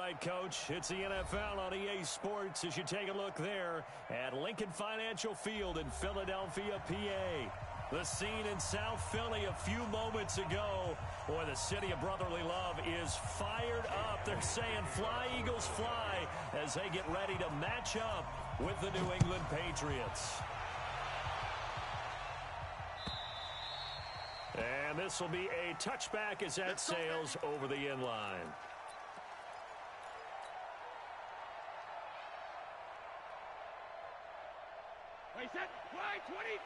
right, Coach. It's the NFL on EA Sports as you take a look there at Lincoln Financial Field in Philadelphia, PA. The scene in South Philly a few moments ago. Boy, the city of brotherly love is fired up. They're saying, "Fly, Eagles, fly," as they get ready to match up with the New England Patriots. And this will be a touchback as that sails over the end line. Play set, fly, 20.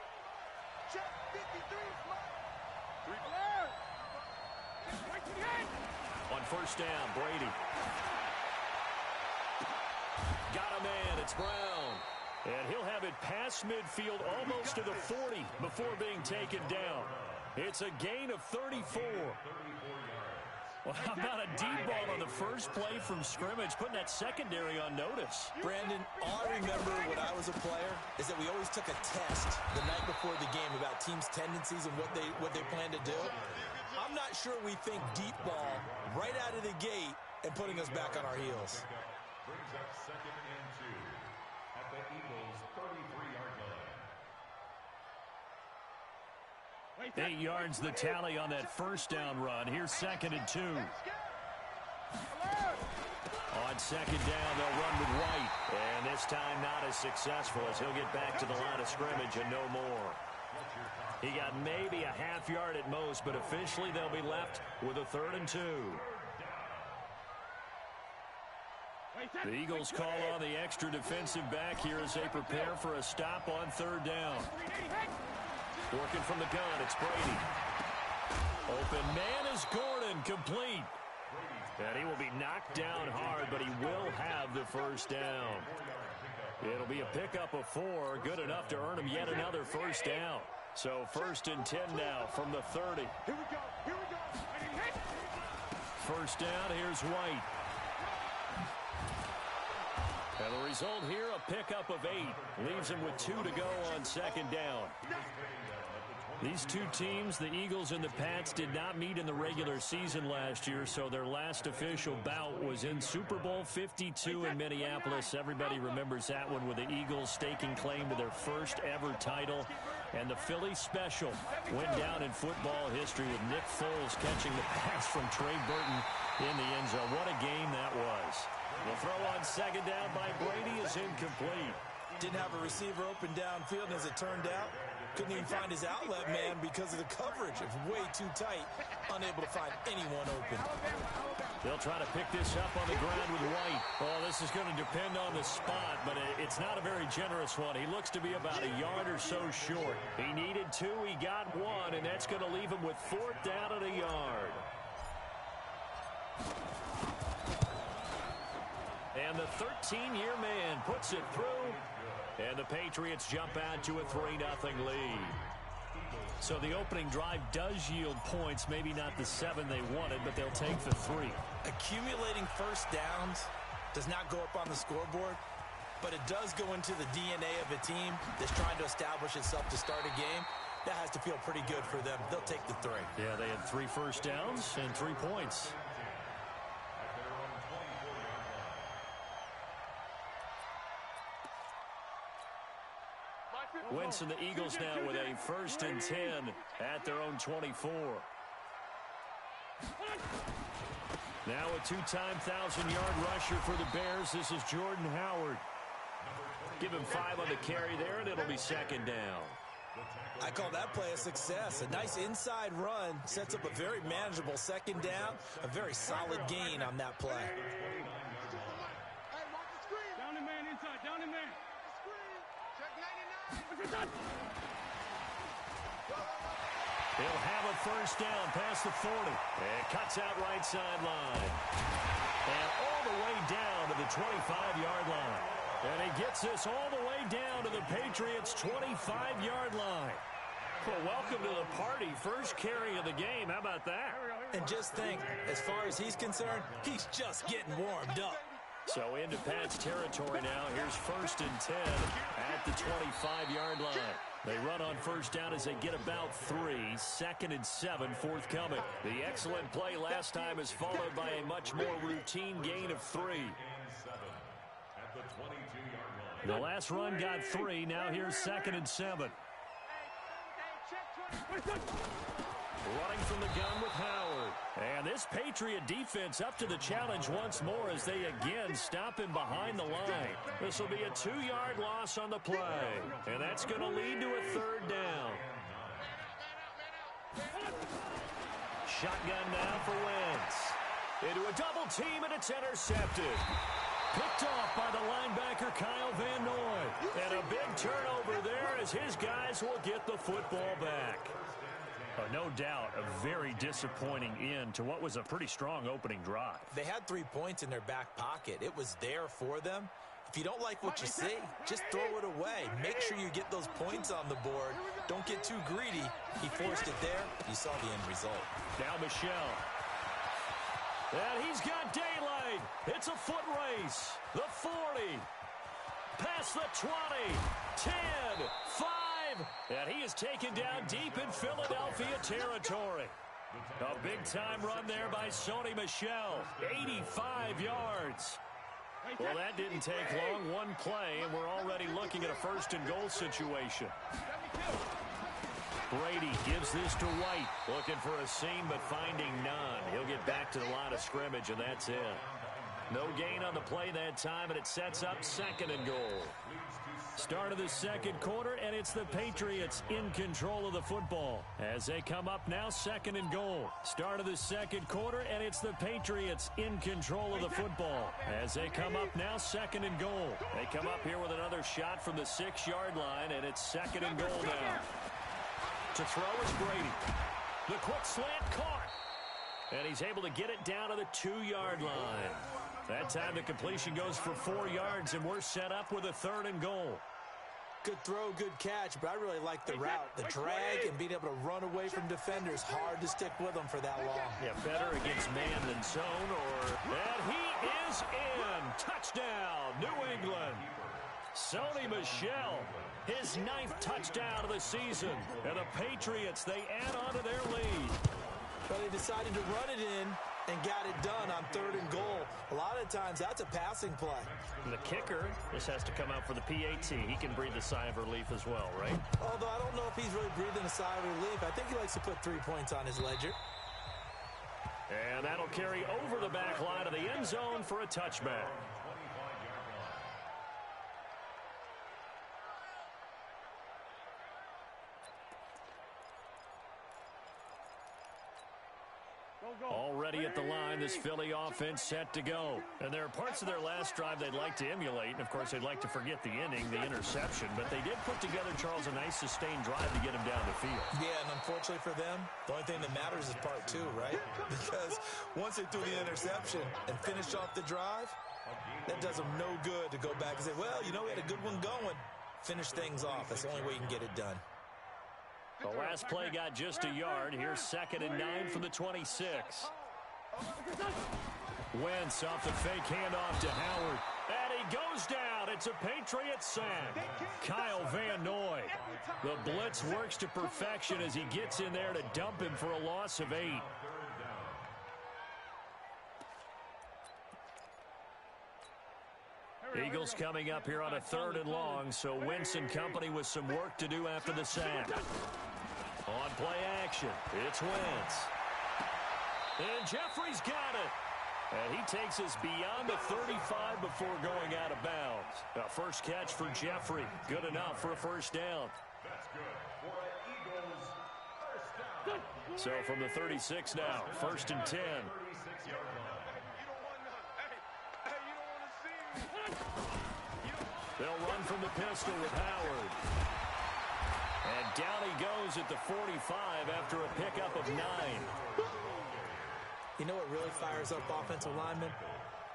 Check, 53, fly. 3 flares. Right to the end. On first down, Brady. Got a man, it's Brown. And he'll have it past midfield almost to the 40 before being taken down. It's a gain of 34. Well, how about a deep ball on the first play from scrimmage, putting that secondary on notice? Brandon, all I remember when I was a player is that we always took a test the night before the game about teams' tendencies and what they plan to do. I'm not sure we think deep ball right out of the gate and putting us back on our heels. Brings up 2nd and 2 at the Eagles' 33-yard line. 8 yards the tally on that first down run. Here's 2nd and 2. On 2nd down, they'll run with White. And this time not as successful as he'll get back to the line of scrimmage and no more. He got maybe a half yard at most, but officially they'll be left with a 3rd and 2. The Eagles call on the extra defensive back here as they prepare for a stop on 3rd down. Working from the gun, it's Brady. Open man is Gordon, complete. And he will be knocked down hard, but he will have the first down. It'll be a pickup of 4, good enough to earn him yet another first down. So 1st and 10 now from the 30. Here we go, here we go. First down, here's White. And the result here, a pickup of 8. Leaves him with 2 to go on 2nd down. These two teams, the Eagles and the Pats, did not meet in the regular season last year, so their last official bout was in Super Bowl 52 in Minneapolis. Everybody remembers that one with the Eagles staking claim to their first ever title. And the Philly special went down in football history with Nick Foles catching the pass from Trey Burton in the end zone. What a game that was. The throw on 2nd down by Brady is incomplete. Didn't have a receiver open downfield, and as it turned out, couldn't even find his outlet man because of the coverage. It was way too tight, unable to find anyone open. They'll try to pick this up on the ground with White. Well, this is going to depend on the spot, but it's not a very generous one. He looks to be about a yard or so short. He needed 2, he got 1, and that's going to leave him with 4th down at a yard. And the 13-year man puts it through. And the Patriots jump out to a 3-0 lead. So the opening drive does yield points, maybe not the 7 they wanted, but they'll take the 3. Accumulating first downs does not go up on the scoreboard, but it does go into the DNA of a team that's trying to establish itself to start a game. That has to feel pretty good for them. They'll take the 3. Yeah, they had 3 first downs and 3 points. Wentz and the Eagles now with a 1st and 10 at their own 24. Now a 2-time 1,000-yard rusher for the Bears. This is Jordan Howard. Give him 5 on the carry there, and it'll be 2nd down. I call that play a success. A nice inside run sets up a very manageable 2nd down. A very solid gain on that play. Down the man inside, down the man. Check 99. He'll have a first down past the 40. And cuts out right sideline. And all the way down to the 25-yard line. And he gets this all the way down to the Patriots' 25-yard line. Well, welcome to the party. First carry of the game. How about that? And just think, as far as he's concerned, he's just getting warmed up. So into Pat's territory now. Here's 1st and 10 at the 25-yard line. They run on first down as they get about 3. 2nd and 7 forthcoming. The excellent play last time is followed by a much more routine gain of 3. The last run got 3. Now here's 2nd and 7. Running from the gun with Howard. And this Patriot defense up to the challenge once more as they again stop him behind the line. This will be a 2-yard loss on the play. And that's going to lead to a 3rd down. Shotgun now for Wentz. Into a double team, and it's intercepted. Picked off by the linebacker Kyle Van Noy. And a big turnover there as his guys will get the football back. No doubt a very disappointing end to what was a pretty strong opening drive. They had 3 points in their back pocket. It was there for them. If you don't like what you see, just throw it away. Make sure you get those points on the board. Don't get too greedy. He forced it there. You saw the end result. Now Michelle. And he's got daylight. It's a foot race. The 40. Past the 20. 10. 5. And he is taken down deep in Philadelphia territory. A big-time run there by Sony Michel. 85 yards. Well, that didn't take long. One play, and we're already looking at a 1st and goal situation. Brady gives this to White. Looking for a seam, but finding none. He'll get back to the line of scrimmage, and that's it. No gain on the play that time, and it sets up 2nd and goal. Start of the 2nd quarter, and it's the Patriots in control of the football. As they come up now, 2nd and goal. Start of the 2nd quarter, and it's the Patriots in control of the football. As they come up now, 2nd and goal. They come up here with another shot from the 6-yard line, and it's 2nd and goal now. To throw is Brady. The quick slant caught. And he's able to get it down to the 2-yard line. That time the completion goes for 4 yards, and we're set up with a 3rd and goal. Good throw, good catch, but I really like the route. The drag and being able to run away from defenders. Hard to stick with them for that long. Yeah, better against man than zone. And he is in. Touchdown, New England. Sony Michel, his 9th touchdown of the season. And the Patriots, they add on to their lead. But they decided to run it in and got it done on 3rd and goal. A lot of times, that's a passing play. And the kicker just has to come out for the PAT. He can breathe a sigh of relief as well, right? Although I don't know if he's really breathing a sigh of relief. I think he likes to put 3 points on his ledger. And that'll carry over the back line of the end zone for a touchback. Already at the line, this Philly offense set to go. And there are parts of their last drive they'd like to emulate. And, of course, they'd like to forget the inning, the interception. But they did put together, Charles, a nice sustained drive to get him down the field. Yeah, and unfortunately for them, the only thing that matters is part 2, right? Because once they threw the interception and finished off the drive, that does them no good to go back and say, well, you know, we had a good one going. Finish things off. That's the only way you can get it done. The last play got just a yard. Here's 2nd and 9 from the 26. Wentz off the fake handoff to Howard. And he goes down. It's a Patriot sack. Kyle Van Noy. The blitz works to perfection as he gets in there to dump him for a loss of 8. Eagles coming up here on a 3rd and long, so Wentz and company with some work to do after the sack. On play action, it's Wentz. And Jeffrey's got it. And he takes us beyond the 35 before going out of bounds. A first catch for Jeffrey. Good enough for a 1st down. That's good for an Eagles 1st down. So from the 36 now, 1st and 10. 36-yard line. They'll run from the pistol with Howard. And down he goes at the 45 after a pickup of 9. You know what really fires up offensive linemen?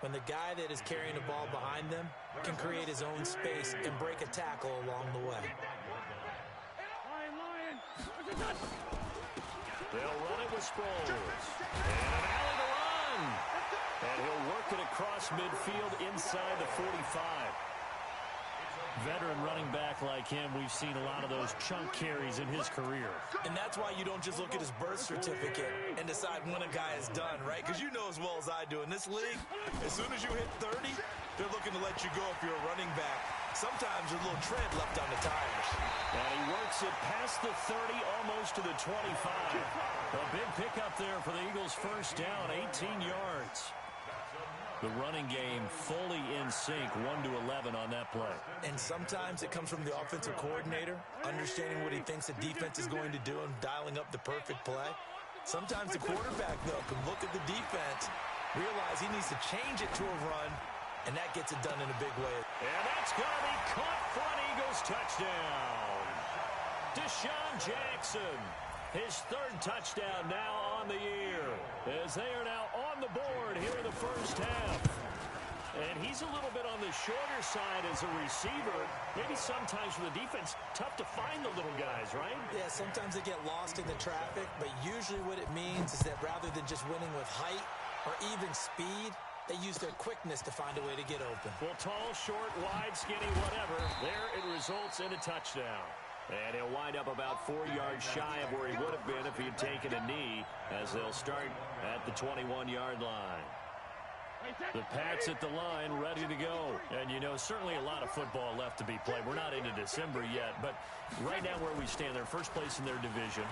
When the guy that is carrying the ball behind them can create his own space and break a tackle along the way. They'll run it with Sproles. And an alley to run. And he'll work it across midfield inside the 45. Veteran running back like him, we've seen a lot of those chunk carries in his career. And that's why you don't just look at his birth certificate and decide when a guy is done, right? Because you know as well as I do, in this league, as soon as you hit 30, they're looking to let you go if you're a running back. Sometimes there's a little tread left on the tires. And he works it past the 30, almost to the 25. A big pickup there for the Eagles' first down, 18 yards. The running game fully in sync, 1-11 on that play. And sometimes it comes from the offensive coordinator, understanding what he thinks the defense is going to do and dialing up the perfect play. Sometimes the quarterback, though, can look at the defense, realize he needs to change it to a run, and that gets it done in a big way. And that's going to be caught for an Eagles touchdown. Deshaun Jackson, his third touchdown now on the year, as they are now on the board here in the first half. And he's a little bit on the shorter side as a receiver. Maybe sometimes for the defense, tough to find the little guys, right? Yeah, sometimes they get lost in the traffic, but usually what it means is that rather than just winning with height or even speed, they use their quickness to find a way to get open. Well, tall, short, wide, skinny, whatever, there it results in a touchdown. And he'll wind up about 4 yards shy of where he would have been if he had taken a knee, as they'll start at the 21-yard line. The Pats at the line, ready to go. And, you know, certainly a lot of football left to be played. We're not into December yet, but right now where we stand, they're first place in their division,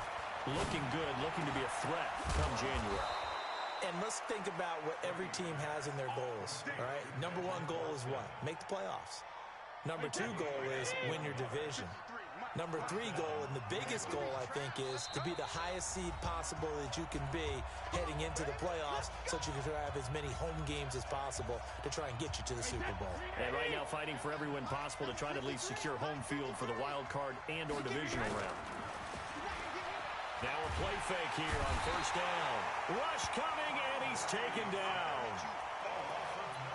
looking good, looking to be a threat come January. And let's think about what every team has in their goals, all right? Number one goal is what? Make the playoffs. Number two goal is win your division. Number three goal, and the biggest goal, I think, is to be the highest seed possible that you can be heading into the playoffs so that you can have as many home games as possible to try and get you to the Super Bowl. And right now fighting for every win possible to try to at least secure home field for the wild card and or divisional round. Now a play fake here on first down. Rush coming, and he's taken down.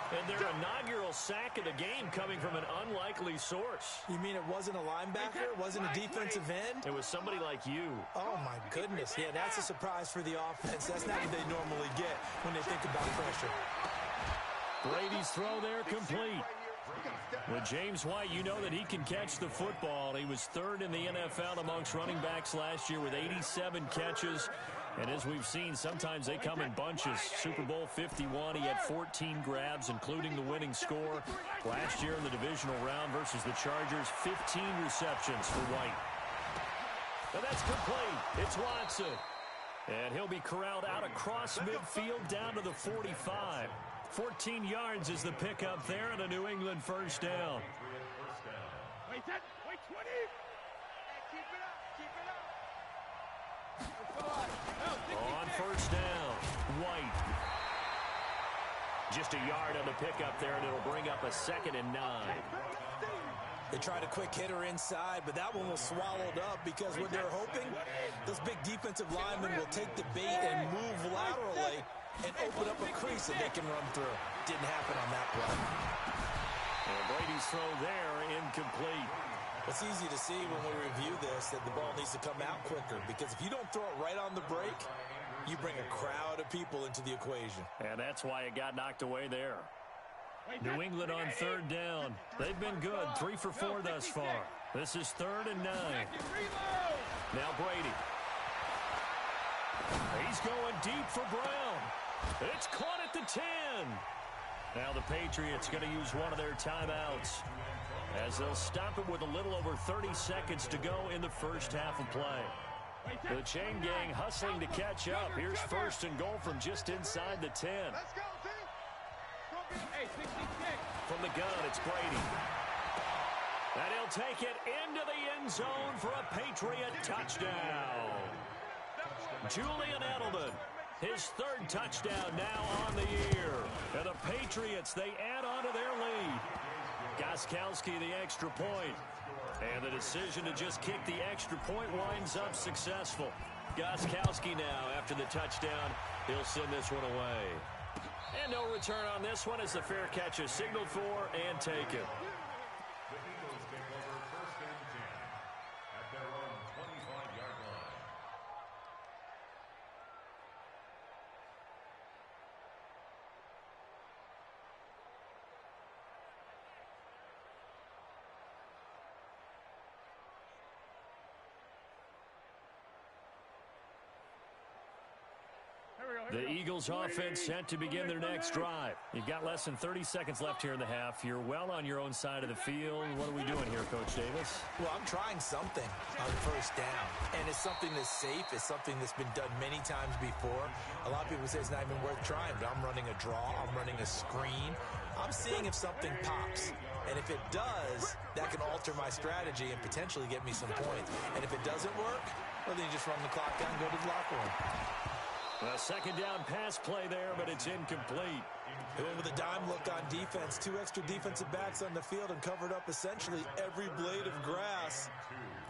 And their inaugural sack of the game coming from an unlikely source. You mean it wasn't a linebacker? It wasn't a defensive end? It was somebody like you. Oh, my goodness. Yeah, that's a surprise for the offense. That's not what they normally get when they think about pressure. Brady's throw there complete. With James White, you know that he can catch the football. He was third in the NFL amongst running backs last year with 87 catches. And as we've seen, sometimes they come in bunches. Super Bowl 51, he had 14 grabs, including the winning score. Last year in the divisional round versus the Chargers, 15 receptions for White. And that's complete. It's Watson. And he'll be corralled out across midfield down to the 45. 14 yards is the pickup there and a New England first down. Wait 10, wait 20. Keep it up, keep it up. On first down, White. Just a yard on the pickup there, and it'll bring up a 2nd and 9. They tried a quick hitter inside, but that one was swallowed up because what they're hoping, those big defensive linemen will take the bait and move laterally and open up a crease that they can run through. Didn't happen on that play. And Brady's throw there, incomplete. It's easy to see when we review this that the ball needs to come out quicker because if you don't throw it right on the break, you bring a crowd of people into the equation. And that's why it got knocked away there. New England on third down. They've been good, 3 for 4 thus far. This is 3rd and 9. Now Brady. He's going deep for Brown. It's caught at the 10. Now the Patriots going to use one of their timeouts as they'll stop it with a little over 30 seconds to go in the first half of play. The chain gang hustling to catch up. Here's 1st and goal from just inside the 10. Let's go, team. Hey, 66. From the gun, it's Brady. And he'll take it into the end zone for a Patriot touchdown. Julian Edelman, his 3rd touchdown now on the year. And the Patriots, they add on to their lead. Gostkowski, the extra point. And the decision to just kick the extra point winds up successful. Gostkowski now, after the touchdown, he'll send this one away. And no return on this one as the fair catch is signaled for and taken. The Eagles take over 1st and 10 at their own 25-yard line. The Eagles offense set to begin their next drive. You've got less than 30 seconds left here in the half. You're well on your own side of the field. What are we doing here, Coach Davis? Well, I'm trying something on first down. And it's something that's safe. It's something that's been done many times before. A lot of people say it's not even worth trying, but I'm running a draw. I'm running a screen. I'm seeing if something pops. And if it does, that can alter my strategy and potentially get me some points. And if it doesn't work, well, then you just run the clock down and go to the locker room. A second down pass play there, but it's incomplete. They went with a dime look on defense. 2 extra defensive backs on the field and covered up essentially every blade of grass.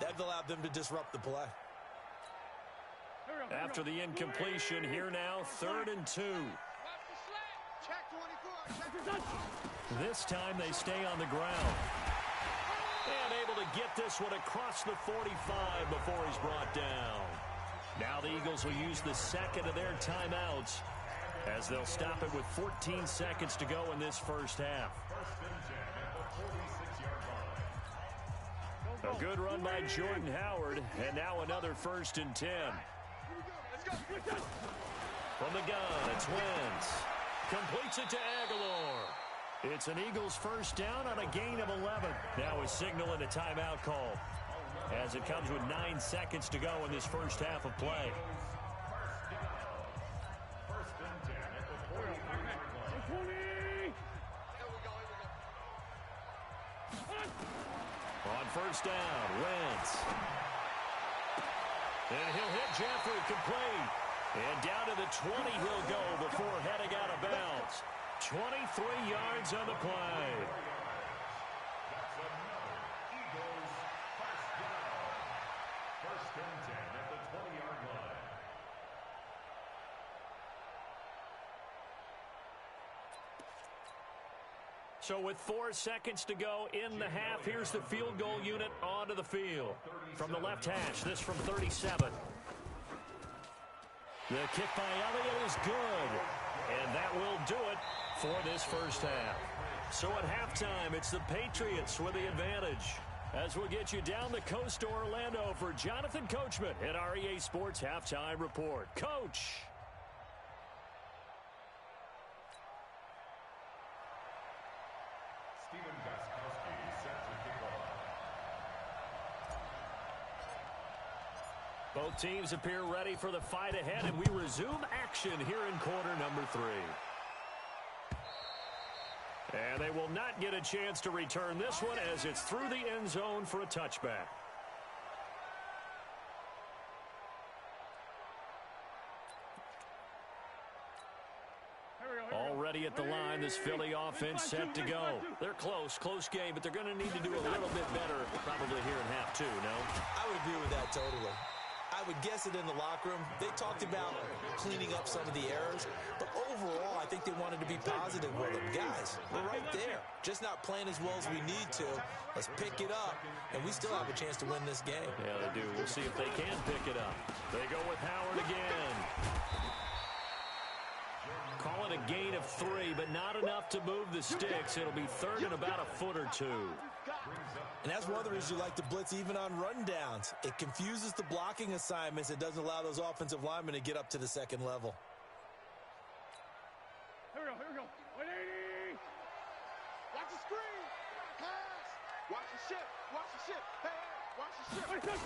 That allowed them to disrupt the play. After the incompletion, here now, 3rd and 2. This time they stay on the ground. And able to get this one across the 45 before he's brought down. Now the Eagles will use the second of their timeouts as they'll stop it with 14 seconds to go in this first half. A good run by Jordan Howard, and now another 1st and 10. From the gun, it's Wentz. Completes it to Aguilar. It's an Eagles first down on a gain of 11. Now a signal and a timeout call, as it comes with 9 seconds to go in this first half of play. On first down, Wentz. And he'll hit Jeffrey complete. And down to the 20 he'll go before heading out of bounds. 23 yards on the play. So with 4 seconds to go in the half, here's the field goal unit onto the field. From the left hash, this from 37. The kick by Elliott is good. And that will do it for this first half. So at halftime, it's the Patriots with the advantage. As we'll get you down the coast to Orlando for Jonathan Coachman at our EA Sports Halftime Report. Coach! Both teams appear ready for the fight ahead, and we resume action here in quarter number 3. And they will not get a chance to return this one as it's through the end zone for a touchback. Already at the line, this Philly offense set to go. They're close game, but they're going to need to do a little bit better probably here in half 2, no? I would agree with that totally. I would guess it in the locker room. They talked about cleaning up some of the errors, but overall, I think they wanted to be positive with them. Guys, we're right there. Just not playing as well as we need to. Let's pick it up, and we still have a chance to win this game. Yeah, they do. We'll see if they can pick it up. They go with Howard again. Call it a gain of 3, but not enough to move the sticks. It'll be 3rd and about a foot or 2. And that's one of the reasons you like to blitz even on rundowns. It confuses the blocking assignments. It doesn't allow those offensive linemen to get up to the second level. Here we go. 180. Watch the screen. Pass. Watch the ship. Hey, watch the ship.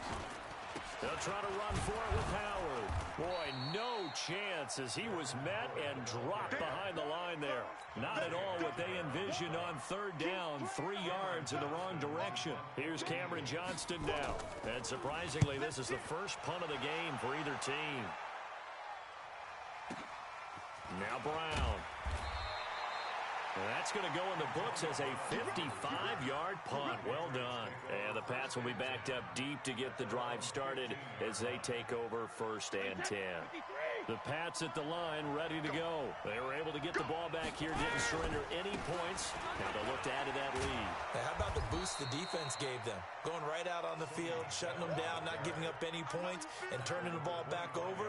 They'll try to run for it with Howard. Boy, no chance as he was met and dropped behind the line there. Not at all what they envisioned on 3rd down, 3 yards in the wrong direction. Here's Cameron Johnston now. And surprisingly, this is the first punt of the game for either team. Now Brown. And that's going to go in the books as a 55-yard punt. Well done. And the Pats will be backed up deep to get the drive started as they take over 1st and 10. The Pats at the line ready to go. They were able to get the ball back here, didn't surrender any points. Now they'll look to add to that lead. Now, how about the boost the defense gave them? Going right out on the field, shutting them down, not giving up any points, and turning the ball back over.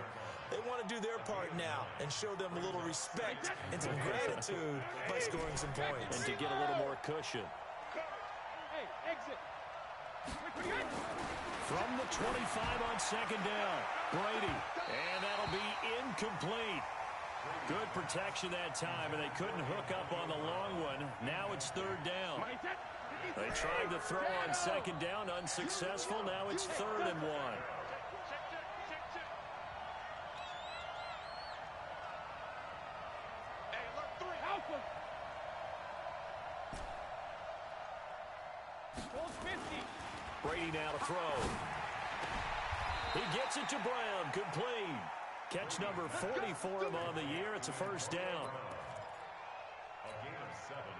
They want to do their part now and show them a little respect and some gratitude by scoring some points. And to get a little more cushion. Hey, exit. From the 25 on 2nd down, Brady. And that'll be incomplete. Good protection that time, and they couldn't hook up on the long one. Now it's third down. They tried to throw on second down, unsuccessful. Now it's 3rd and 1. Brady now to throw. He gets it to Brown. Complete. Catch number 40 for him on the year. It's a first down.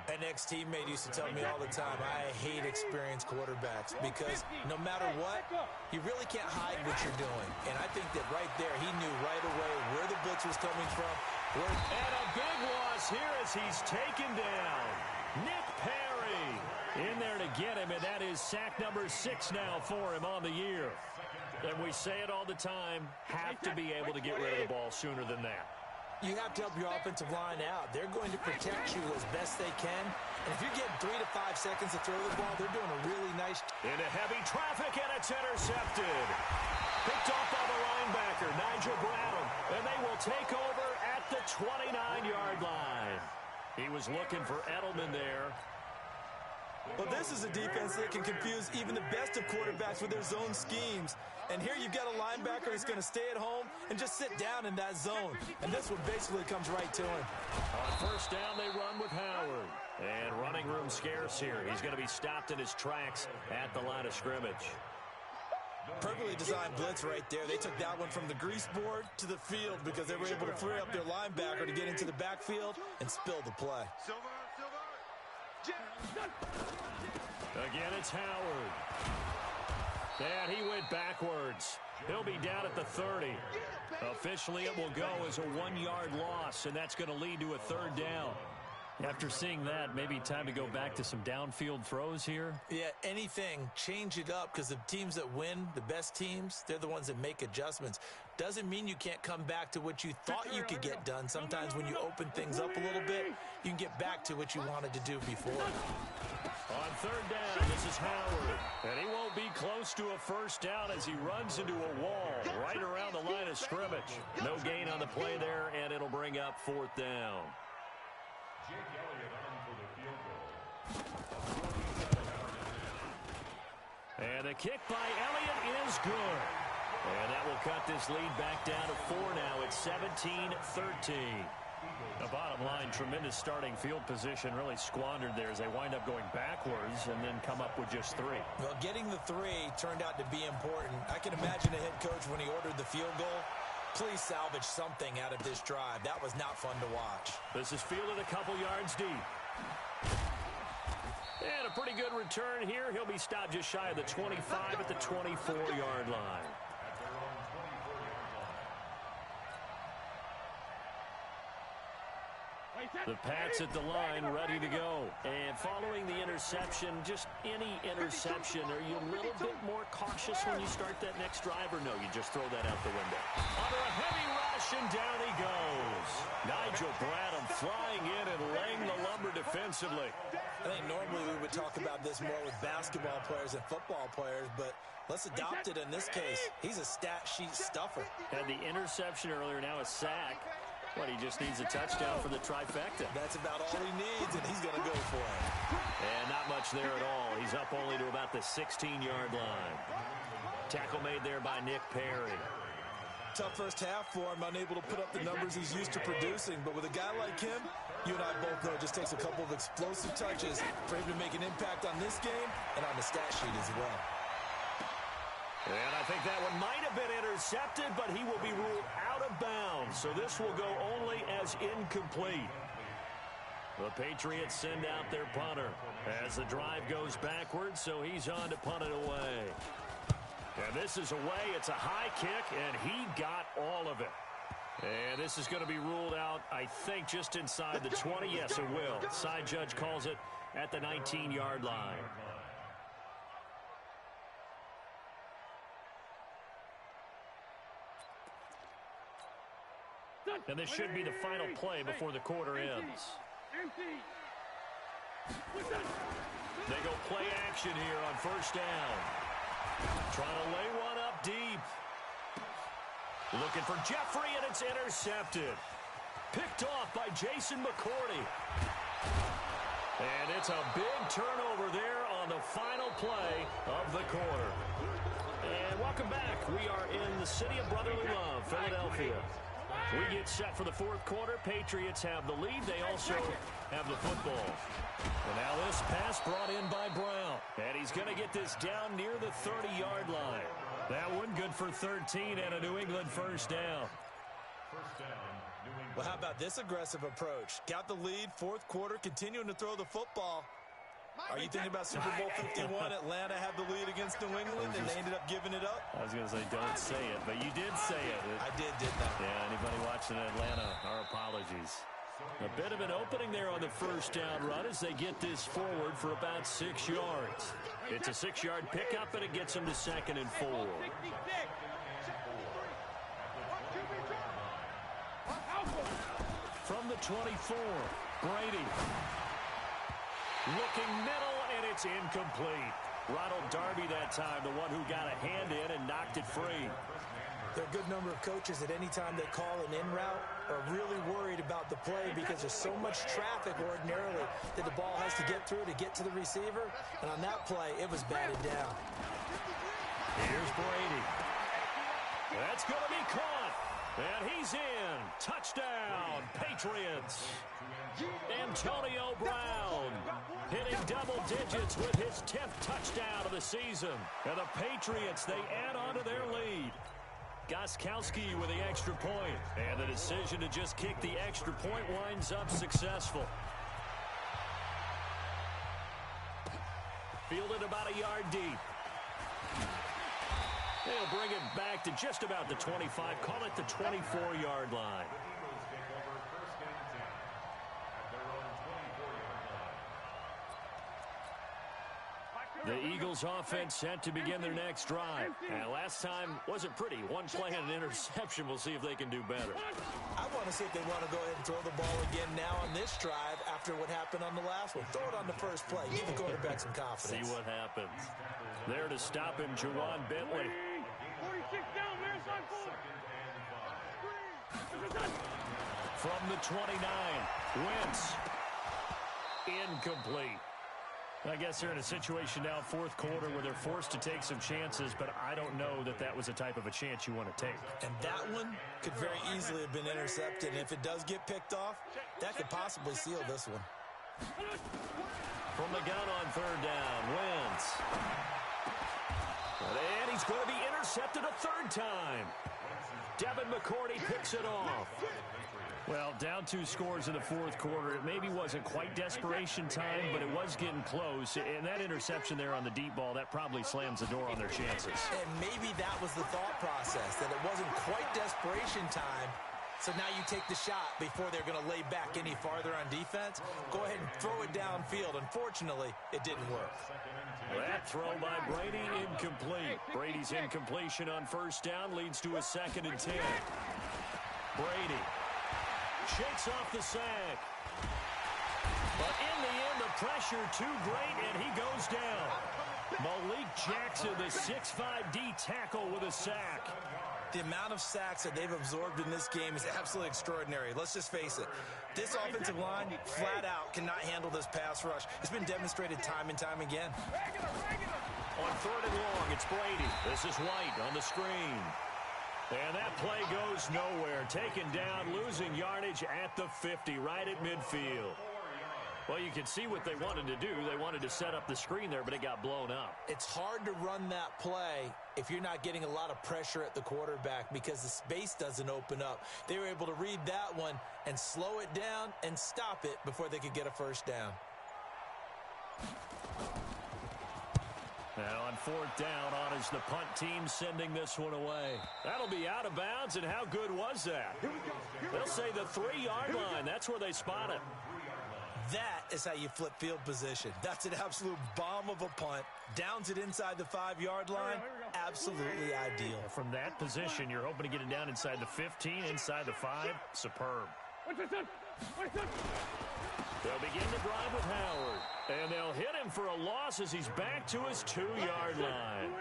An ex-teammate used to tell me all the time, I hate experienced quarterbacks because no matter what, you really can't hide what you're doing. And I think that right there, he knew right away where the blitz was coming from. And a big loss here as he's taken down. Nick Perry in there to get him, and that is sack number 6 now for him on the year. And we say it all the time, have to be able to get rid of the ball sooner than that. You have to help your offensive line out. They're going to protect you as best they can. And if you're getting 3 to 5 seconds to throw the ball, they're doing a really nice job. Into heavy traffic, and it's intercepted. Picked off by the linebacker, Nigel Brown. And they will take over at the 29-yard line. He was looking for Edelman there. Well, this is a defense that can confuse even the best of quarterbacks with their zone schemes. And here you've got a linebacker that's going to stay at home and just sit down in that zone. And this one basically comes right to him. On first down, they run with Howard. And running room scarce here. He's going to be stopped in his tracks at the line of scrimmage. Perfectly designed blitz right there. They took that one from the grease board to the field because they were able to free up their linebacker to get into the backfield and spill the play. Again, it's Howard. And he went backwards. He'll be down at the 30. Officially, it will go as a 1-yard loss, and that's going to lead to a 3rd down. After seeing that, maybe time to go back to some downfield throws here. Yeah, anything. Change it up because the teams that win, the best teams, they're the ones that make adjustments. Doesn't mean you can't come back to what you thought you could get done. Sometimes when you open things up a little bit, you can get back to what you wanted to do before. On 3rd down, this is Howard. And he won't be close to a first down as he runs into a wall right around the line of scrimmage. No gain on the play there, and it'll bring up 4th down. Jake Elliott on for the field goal. And the kick by Elliott is good. And that will cut this lead back down to 4 now. It's 17-13. The bottom line, tremendous starting field position, really squandered there as they wind up going backwards and then come up with just 3. Well, getting the 3 turned out to be important. I can imagine a head coach when he ordered the field goal. Please salvage something out of this drive. That was not fun to watch. This is fielded a couple yards deep. And a pretty good return here. He'll be stopped just shy of the 25 at the 24-yard line. The Pats at the line, ready to go. And following the interception, just any interception, are you a little bit more cautious when you start that next drive, or no, you just throw that out the window? Under a heavy rush, and down he goes. Nigel Bradham flying in and laying the lumber defensively. I think normally we would talk about this more with basketball players and football players, but let's adopt it in this case. He's a stat sheet stuffer. Had the interception earlier, now a sack. But he just needs a touchdown for the trifecta. That's about all he needs, and he's going to go for it. And not much there at all. He's up only to about the 16-yard line. Tackle made there by Nick Perry. Tough first half for him, unable to put up the numbers he's used to producing. But with a guy like him, you and I both know it just takes a couple of explosive touches for him to make an impact on this game and on the stat sheet as well. And I think that one might have been intercepted, but he will be ruled out of bounds. So this will go only as incomplete. The Patriots send out their punter as the drive goes backwards, so he's on to punt it away. And this is away. It's a high kick, and he got all of it. And this is going to be ruled out, I think, just inside the 20. Yes, it will. Side judge calls it at the 19-yard line. And this should be the final play before the quarter ends. They go play action here on first down. Trying to lay one up deep. Looking for Jeffrey, and it's intercepted. Picked off by Jason McCourty. And it's a big turnover there on the final play of the quarter. And welcome back. We are in the city of brotherly love, Philadelphia. We get set for the fourth quarter. Patriots have the lead. They also have the football. And now this pass brought in by Brown. And he's going to get this down near the 30-yard line. That one good for 13 and a New England first down. Well, how about this aggressive approach? Got the lead, fourth quarter, continuing to throw the football. Are you thinking about Super Bowl 51? Atlanta had the lead against New England, and they ended up giving it up? I was going to say, don't say it, but you did say it. I didn't I? Yeah, anybody watching Atlanta, our apologies. A bit of an opening there on the first down run as they get this forward for about 6 yards. It's a 6-yard pickup, and it gets them to 2nd and 4. From the 24, Brady. Looking middle, and it's incomplete. Ronald Darby that time, the one who got a hand in and knocked it free. There are a good number of coaches at any time they call an in route are really worried about the play because there's so much traffic ordinarily that the ball has to get through to get to the receiver. And on that play, it was batted down. Here's Brady. That's going to be caught. And he's in. Touchdown, Patriots. Antonio Brown hitting double digits with his 10th touchdown of the season. And the Patriots, they add on to their lead. Gostkowski with the extra point. And the decision to just kick the extra point winds up successful. Fielded about a yard deep. They'll bring it back to just about the 25. Call it the 24-yard line. The Eagles offense set to begin their next drive. And last time wasn't pretty. One play and an interception. We'll see if they can do better. I want to see if they want to go ahead and throw the ball again now on this drive after what happened on the last one. Throw it on the first play. Give the quarterback some confidence. See what happens. There to stop him, Juwan Bentley. 46 down, Marisol Ford. From the 29, Wentz. Incomplete. I guess they're in a situation now, fourth quarter, where they're forced to take some chances, but I don't know that that was the type of a chance you want to take. And that one could very easily have been intercepted. And if it does get picked off, that could possibly seal this one. From the gun on third down, Wentz. And he's going to be intercepted a third time. Devin McCourty picks it off. Well, down 2 scores in the fourth quarter. It maybe wasn't quite desperation time, but it was getting close. And that interception there on the deep ball, that probably slams the door on their chances. And maybe that was the thought process, that it wasn't quite desperation time. So now you take the shot before they're going to lay back any farther on defense. Go ahead and throw it downfield. Unfortunately, it didn't work. That throw by Brady incomplete. Brady's incompletion on first down leads to a 2nd and 10. Brady shakes off the sack. But in the end, the pressure too great, and he goes down. Malik Jackson, the 6'5" D tackle with a sack. The amount of sacks that they've absorbed in this game is absolutely extraordinary. Let's just face it. This offensive line, flat out, cannot handle this pass rush. It's been demonstrated time and time again. On third and long, it's Brady. This is White on the screen. And that play goes nowhere. Taken down, losing yardage at the 50, right at midfield. Well, you can see what they wanted to do. They wanted to set up the screen there, but it got blown up. It's hard to run that play if you're not getting a lot of pressure at the quarterback because the space doesn't open up. They were able to read that one and slow it down and stop it before they could get a first down. Now on fourth down, on is the punt team sending this one away. That'll be out of bounds, and how good was that? They'll say the 3-yard line. That's where they spot it. That is how you flip field position. That's an absolute bomb of a punt. Downs it inside the 5-yard line. Absolutely ideal. From that position, you're hoping to get it down inside the 15, inside the 5. Superb. They'll begin the drive with Howard. And they'll hit him for a loss as he's back to his 2-yard line.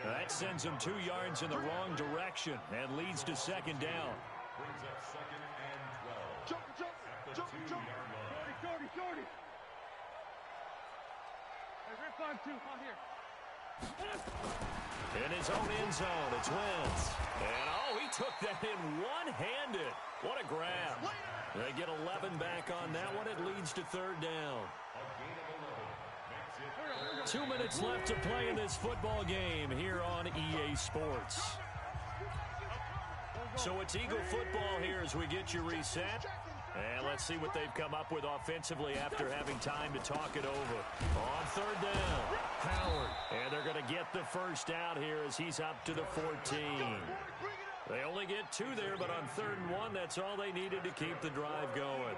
That sends him 2 yards in the wrong direction and leads to 2nd down. Brings up 2nd and 12. Shorty. Hey, Rick 5-2, out here. In his own end zone, it's Wentz. And, oh, he took that in one-handed. What a grab. They get 11 back on that one. It leads to third down. 2 minutes left to play in this football game here on EA Sports. So it's Eagle football here as we get you reset. And let's see what they've come up with offensively after having time to talk it over. On third down, Howard. And they're going to get the first out here as he's up to the 14. They only get 2 there, but on 3rd and 1, that's all they needed to keep the drive going.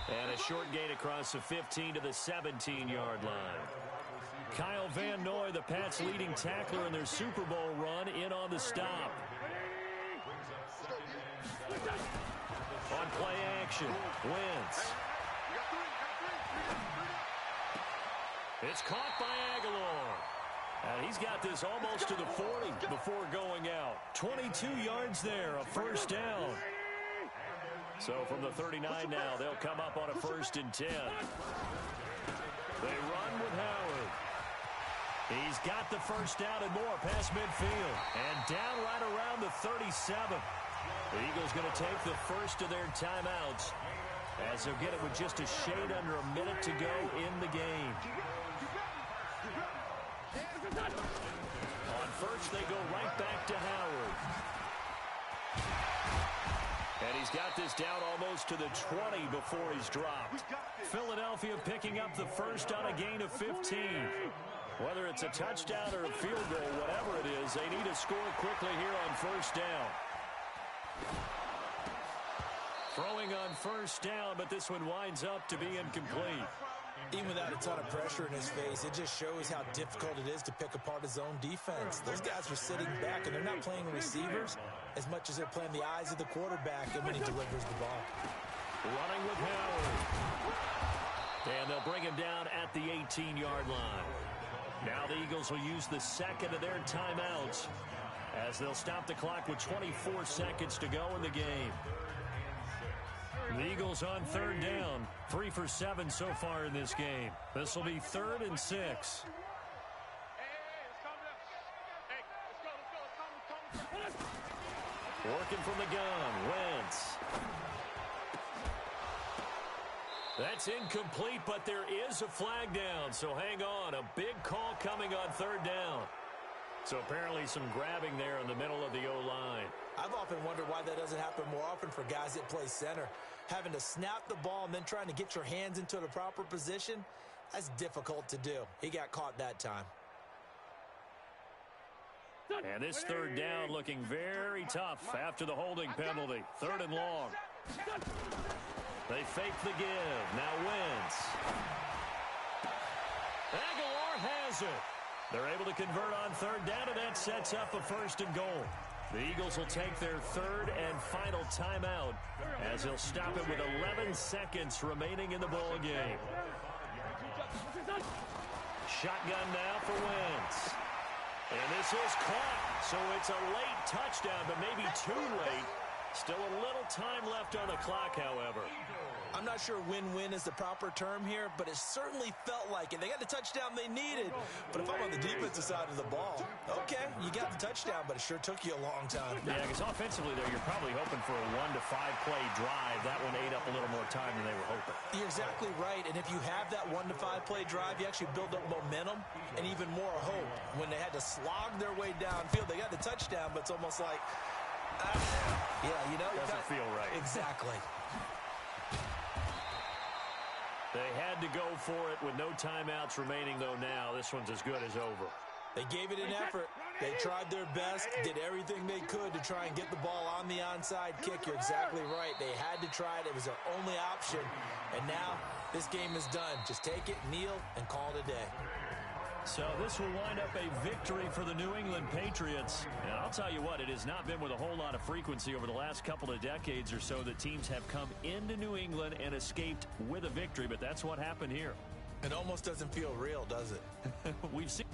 And a short gain across the 15 to the 17-yard line. Kyle Van Noy, the Pats' leading tackler in their Super Bowl run, in on the stop. On play action, Wentz. It's caught by Aguilar. And he's got this almost to the 40 before going out. 22 yards there, a first down. So from the 39 now, they'll come up on a 1st and 10. They run with Howard. He's got the first down and more past midfield. And down right around the 37. The Eagles going to take the first of their timeouts as they'll get it with just a shade under a minute to go in the game. On first, they go right back to Howard. And he's got this down almost to the 20 before he's dropped. Philadelphia picking up the first on a gain of 15. Whether it's a touchdown or a field goal, whatever it is, they need to score quickly here on first down. Throwing on first down, but this one winds up to be incomplete. Even without a ton of pressure in his face, it just shows how difficult it is to pick apart his own defense. Those guys are sitting back, and they're not playing receivers as much as they're playing the eyes of the quarterback and when he delivers the ball. Running with Howard. And they'll bring him down at the 18-yard line. Now the Eagles will use the second of their timeouts as they'll stop the clock with 24 seconds to go in the game. The Eagles on 3rd down, 3 for 7 so far in this game. This will be 3rd and 6. Working from the gun, Wentz. That's incomplete, but there is a flag down, so hang on. A big call coming on 3rd down. So apparently some grabbing there in the middle of the O-line. I've often wondered why that doesn't happen more often for guys that play center. Having to snap the ball and then trying to get your hands into the proper position, that's difficult to do. He got caught that time. And this 3rd down looking very tough after the holding penalty. 3rd and long. They fake the give. Now Wentz. Aguilar has it. They're able to convert on 3rd down, and that sets up a 1st and goal. The Eagles will take their 3rd and final timeout as they'll stop it with 11 seconds remaining in the ball game. Shotgun now for Wentz. And this is caught, so it's a late touchdown, but maybe too late. Still a little time left on the clock, however. I'm not sure win-win is the proper term here, but it certainly felt like it. They got the touchdown they needed. But if I'm on the defensive side of the ball, okay, you got the touchdown, but it sure took you a long time. Yeah, because offensively, though, you're probably hoping for a 1 to 5 play drive. That one ate up a little more time than they were hoping. You're exactly right, and if you have that 1 to 5 play drive, you actually build up momentum and even more hope. When they had to slog their way downfield, they got the touchdown, but it's almost like, yeah, you know. Doesn't feel right. Exactly. They had to go for it with no timeouts remaining, though, now. This one's as good as over. They gave it an effort. They tried their best, did everything they could to try and get the ball on the onside kick. You're exactly right. They had to try it. It was their only option. And now this game is done. Just take it, kneel, and call it a day. So this will wind up a victory for the New England Patriots. And I'll tell you what, it has not been with a whole lot of frequency over the last couple of decades or so that teams have come into New England and escaped with a victory, but that's what happened here. It almost doesn't feel real, does it? We've seen